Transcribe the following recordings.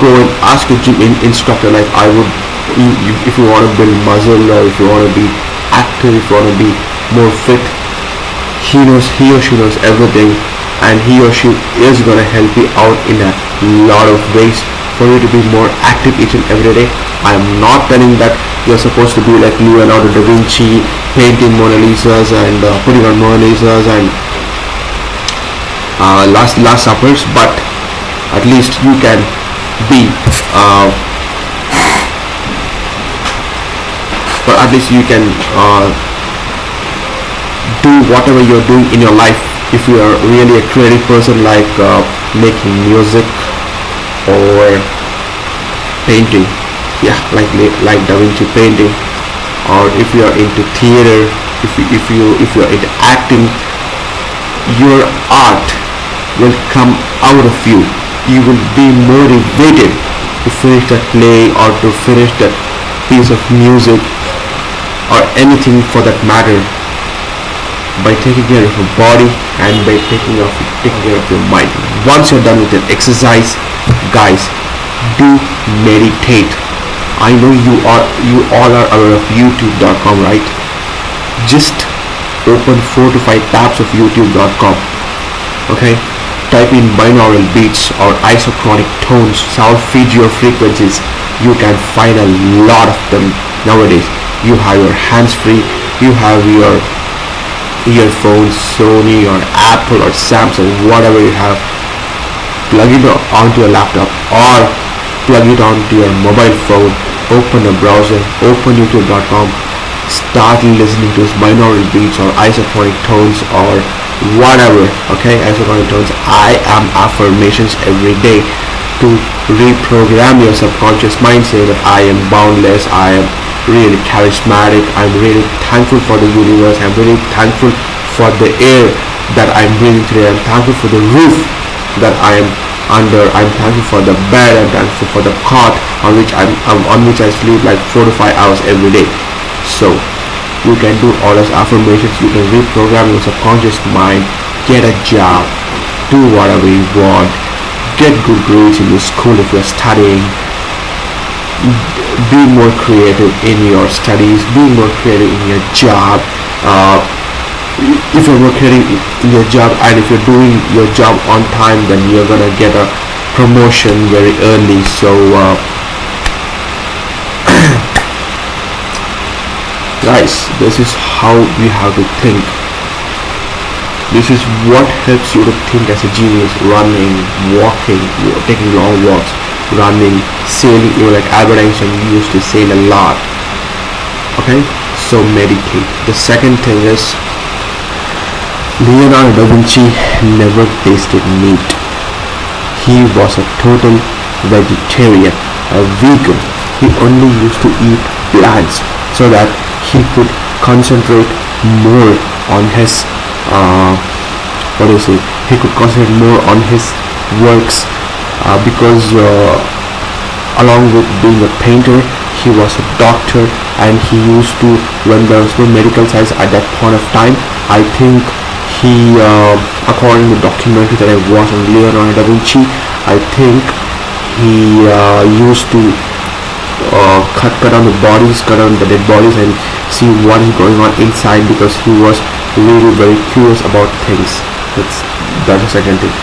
go and ask a gym instructor, like I would, if you want to build muscle, or if you want to be active, if you want to be more fit, he or she knows everything, and he or she is going to help you out in a lot of ways for you to be more active each and every day. I am not telling that you're supposed to be like Leonardo DaVinci, painting Mona Lisas and putting on Mona Lisas and last suppers, but at least you can be but at least you can do whatever you're doing in your life. If you are really a creative person, like making music or painting, like Da Vinci painting, or if you are into theater, if you are into acting, your art will come out of you. You will be motivated to finish that play, or to finish that piece of music, or anything for that matter, by taking care of your body and by taking care of your mind. Once you're done with your exercise, guys, do meditate. I know you all are aware of youtube.com, right? Just open 4 to 5 tabs of youtube.com. Okay, type in binaural beats or isochronic tones, solfeggio frequencies. You can find a lot of them nowadays. You have your hands free, you have your earphones, Sony or Apple or Samsung, whatever you have. Plug it onto your laptop or plug it onto your mobile phone. Open a browser, open youtube.com, start listening to binaural beats or isochronic tones or whatever. Okay, isochronic tones. I am affirmations every day to reprogram your subconscious mind, saying that I am boundless, I am really charismatic, I'm really thankful for the universe, I'm really thankful for the air that I'm breathing today, I'm thankful for the roof that I am under, I'm thankful for the bed, I'm thankful for the cot on which I sleep like 4 to 5 hours every day. So you can do all those affirmations, you can reprogram your subconscious mind, get a job, do whatever you want, get good grades in your school if you're studying, be more creative in your studies, be more creative in your job. If you're more creative in your job, and if you're doing your job on time, then you're gonna get a promotion very early. So guys, this is how we have to think. This is what helps you to think as a genius. Running, walking, taking long walks, running, sailing. You like Albert Einstein used to sail a lot. Okay, so meditate. The second thing is, Leonardo da Vinci never tasted meat. He was a total vegetarian, a vegan. He only used to eat plants so that he could concentrate more on his he could concentrate more on his works, because along with being a painter, he was a doctor, and he used to, when there was no medical science at that point of time, I think he, according to the documentary that I watched on Leonardo da Vinci, I think he used to cut down the bodies, cut down the dead bodies, and see what is going on inside, because he was really very curious about things. That's the second thing.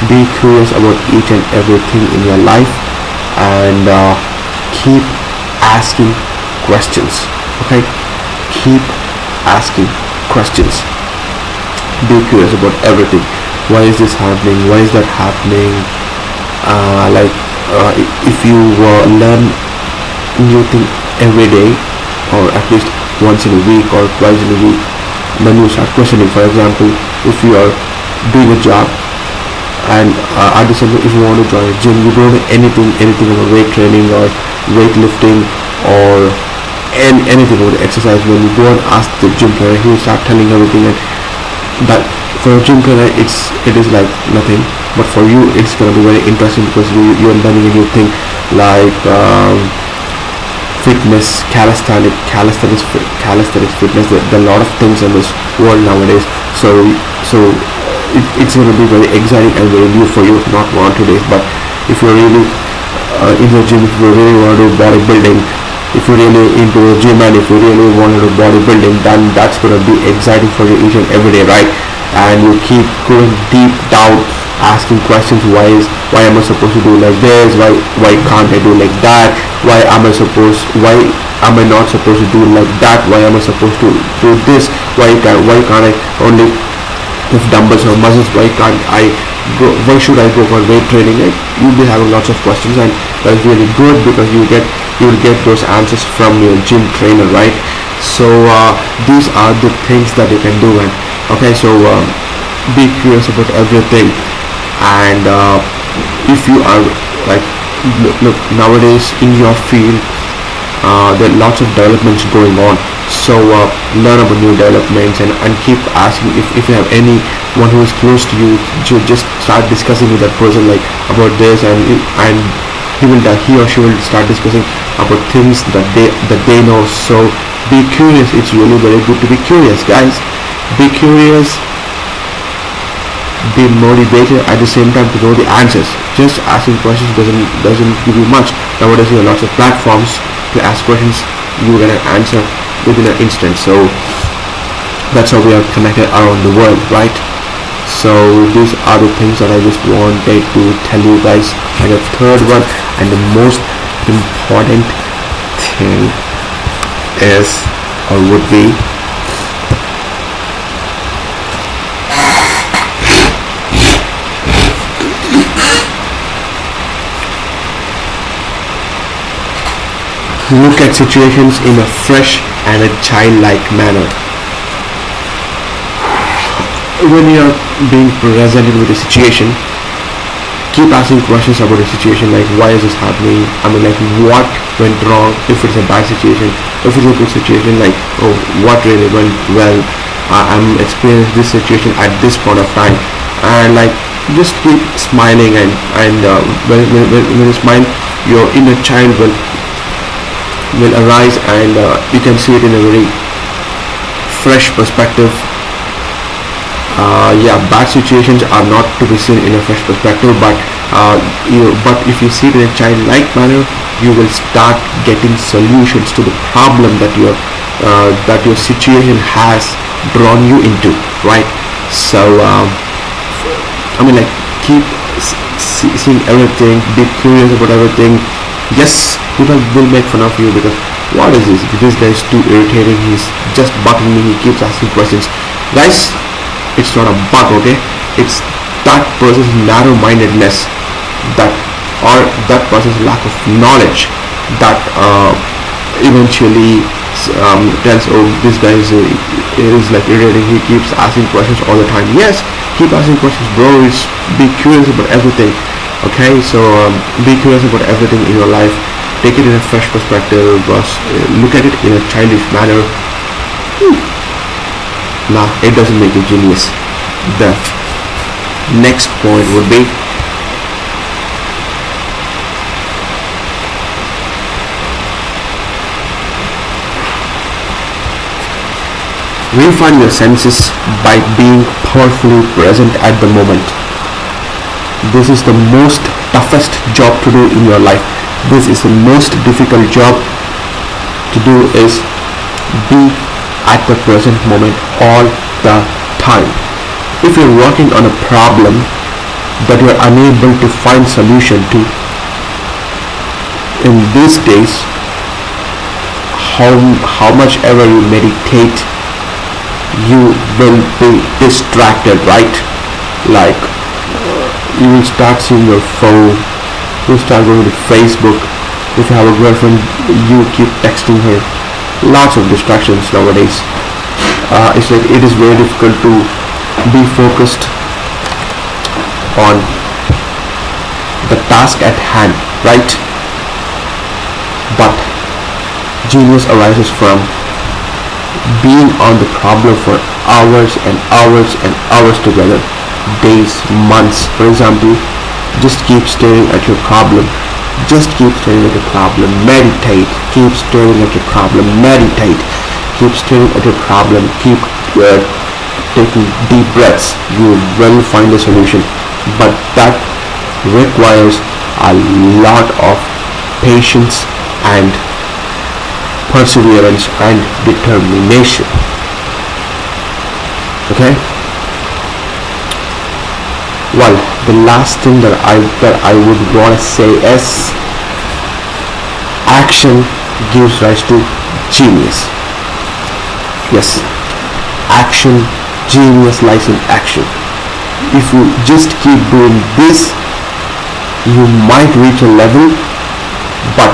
Be curious about each and everything in your life, and keep asking questions. Okay, keep asking questions. Be curious about everything. Why is this happening? Why is that happening? If you learn new thing every day, or at least once in a week or twice in a week, then you start questioning. For example, if you are doing a job, and at the same time, if you want to join a gym, you don't know anything about weight training or weightlifting or anything about exercise. When you go and ask the gym trainer, he will start telling everything, and that for a gym trainer it is like nothing, but for you it's going to be very interesting, because you're learning a new thing, like fitness, calisthenics fitness. There are a lot of things in this world nowadays, so it's going to be very exciting and very new for you. Not one 2 days, but if you're really into the gym, if you really want to do bodybuilding, if you're really into a gym and if you really want to do bodybuilding, then that's going to be exciting for you each and every day, right? And you keep going deep down, asking questions. Why am I supposed to do like this? Why can't I do like that? Why am I not supposed to do like that? Why am I supposed to do this? Why can't I only lift dumbbells or muscles? Why should I go for weight training? Like, you'll be having lots of questions, and that's really good because you will get those answers from your gym trainer, right? So these are the things that you can do. And okay, so be curious about everything. And if you are like, look, nowadays in your field, there are lots of developments going on. So learn about new developments, and keep asking if you have anyone who is close to you, just start discussing with that person like about this, and he or she will start discussing about things that they know. So be curious. It's really very good to be curious, guys. Be curious, be motivated at the same time to know the answers. Just asking questions doesn't give you much. Nowadays there are lots of platforms to ask questions. You get an answer within an instant. So that's how we are connected around the world, right? So these are the things that I just wanted to tell you guys. And the third one and the most important thing is, or would be, look at situations in a fresh and a childlike manner. When you are being presented with a situation, keep asking questions about the situation, like why is this happening? I mean, like what went wrong? If it's a bad situation, if it's a good situation, like what really went well? I'm experiencing this situation at this point of time, and like just keep smiling, and when you smile, your inner child will arise, and you can see it in a very fresh perspective. Bad situations are not to be seen in a fresh perspective, but if you see it in a childlike manner, you will start getting solutions to the problem that your situation has drawn you into, right? So I mean, like, keep seeing everything, be curious about everything. Yes, people will make fun of you because what is this? This guy is too irritating. He's just bugging me. He keeps asking questions. Guys, it's not a bug, okay? It's that person's narrow-mindedness, or that person's lack of knowledge that eventually tells, oh, this guy is like irritating. He keeps asking questions all the time. Yes, keep asking questions, bro. Be curious about everything. Okay, so be curious about everything in your life. Take it in a fresh perspective. Look at it in a childish manner. Nah, it doesn't make you genius. The next point would be, refine your senses by being powerfully present at the moment. This is the most toughest job to do in your life. This is the most difficult job to do, is be at the present moment all the time. If you're working on a problem that you're unable to find solution to, in these days, how much ever you meditate, you will be distracted, right? Like, you will start seeing your phone, you start going to Facebook. If you have a girlfriend, you keep texting her. Lots of distractions nowadays. It's like it is very difficult to be focused on the task at hand, right? But genius arises from being on the problem for hours and hours and hours together. Days, months. For example, just keep staring at your problem. Just keep staring at your problem. Meditate. Keep staring at your problem. Meditate. Keep staring at your problem. Keep taking deep breaths. You will find a solution. But that requires a lot of patience and perseverance and determination. Okay. Well, the last thing that I would want to say is action gives rise to genius. Yes, action, genius lies in action. If you just keep doing this, you might reach a level, but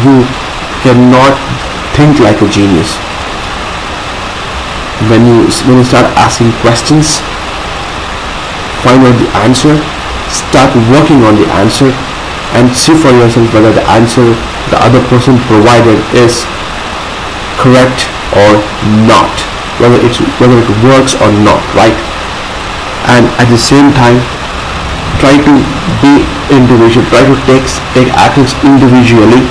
you cannot think like a genius. When you start asking questions, find out the answer, start working on the answer, and see for yourself whether the answer the other person provided is correct or not, whether it works or not, right? And at the same time, try to be individual, try to take actions individually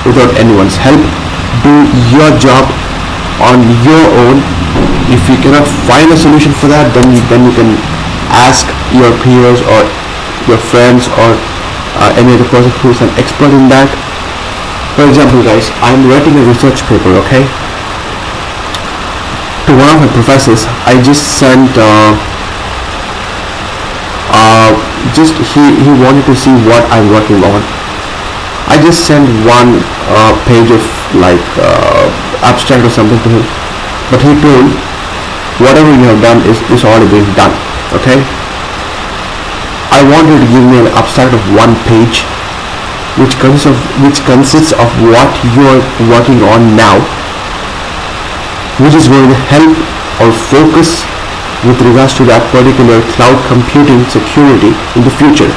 without anyone's help. Do your job on your own. If you cannot find a solution for that, then you can ask your peers or your friends or any other person who is an expert in that. For example, guys, I'm writing a research paper, okay? To one of my professors, I just sent he wanted to see what I'm working on. I just sent one page of like abstract or something to him, but he told whatever you have done is already being done. Okay, I wanted to give me an abstract of one page which consists of what you're working on now, which is going to help or focus with regards to that particular cloud computing security in the future.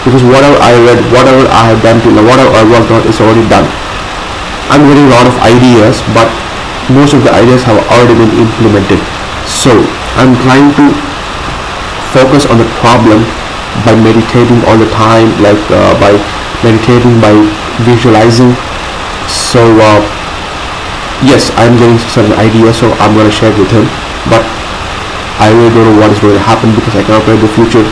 Because whatever I read, whatever I have done till now, whatever I worked on is already done. I'm getting a lot of ideas, but most of the ideas have already been implemented. So I'm trying to focus on the problem by meditating all the time, like by meditating, by visualizing. So yes, I'm getting certain ideas, so I'm going to share it with him, but I really don't know what is going to happen because I cannot predict the future.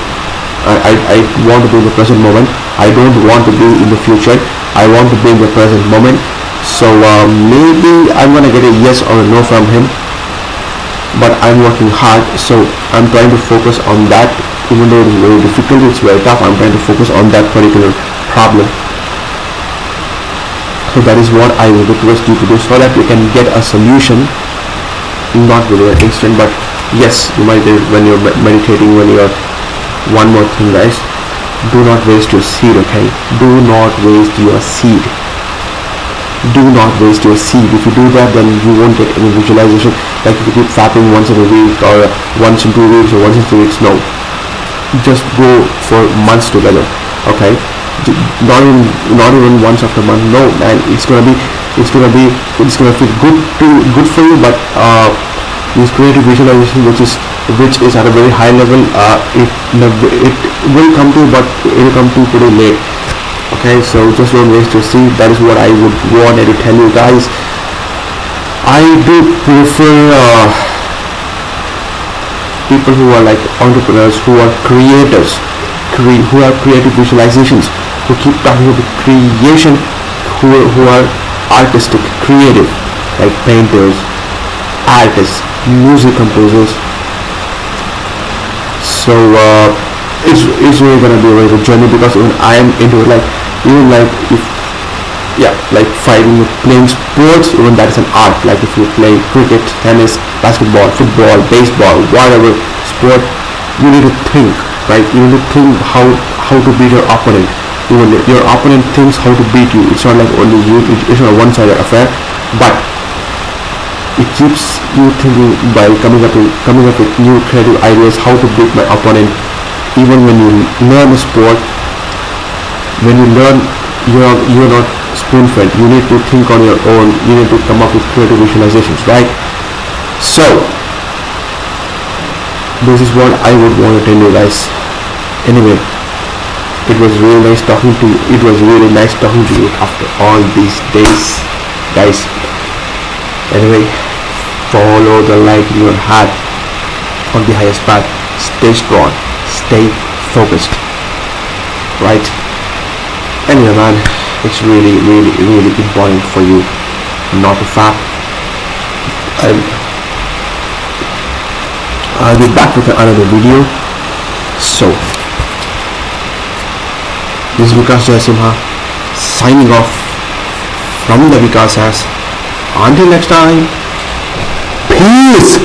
I want to be in the present moment. I don't want to be in the future. I want to be in the present moment. So maybe I'm going to get a yes or a no from him, but I'm working hard, so I'm trying to focus on that. Even though it is very difficult, it's very tough, I'm trying to focus on that particular problem. So that is what I would request you to do, so that you can get a solution, not within an instant, but yes, you might do it when you're meditating, when you're... One more thing, guys, do not waste your seed, okay? Do not waste your seed. Do not waste your seed. If you do that, then you won't get any visualization. Like if you keep fapping once in a week or once in 2 weeks or once in 3 weeks, no. Just go for months together, okay? Not even once after month, no, and it's gonna feel good for you, but this creative visualization, which is at a very high level, it will come to, but it will come to pretty late. Okay, so just don't waste your seed. That is what I would wanted to tell you guys. I do prefer people who are like entrepreneurs, who are creators, who have creative visualizations, who keep talking about creation, who are artistic, creative, like painters, artists, music composers. So it's really gonna be a very good journey, because even I am into it, like fighting, playing sports, even that is an art. Like if you play cricket, tennis, basketball, football, baseball, whatever sport, you need to think, right? You need to think how to beat your opponent. Even your opponent thinks how to beat you. It's not like only you, it's not a one-sided affair, but it keeps you thinking by coming up with new creative ideas how to beat my opponent. Even when you learn a sport, when you learn, you're not spoon-fed. You need to think on your own. You need to come up with creative visualizations, right? So this is what I would want to tell you guys. Anyway, it was really nice talking to you. It was really nice talking to you after all these days, guys. Anyway, follow the light in your heart on the highest path. Stay strong, stay focused, right? Anyway, man, It's really important for you not to fap. And I'll be back with another video. So this is Vikas Jayasimha signing off from the Vikas Has. Until next time, peace.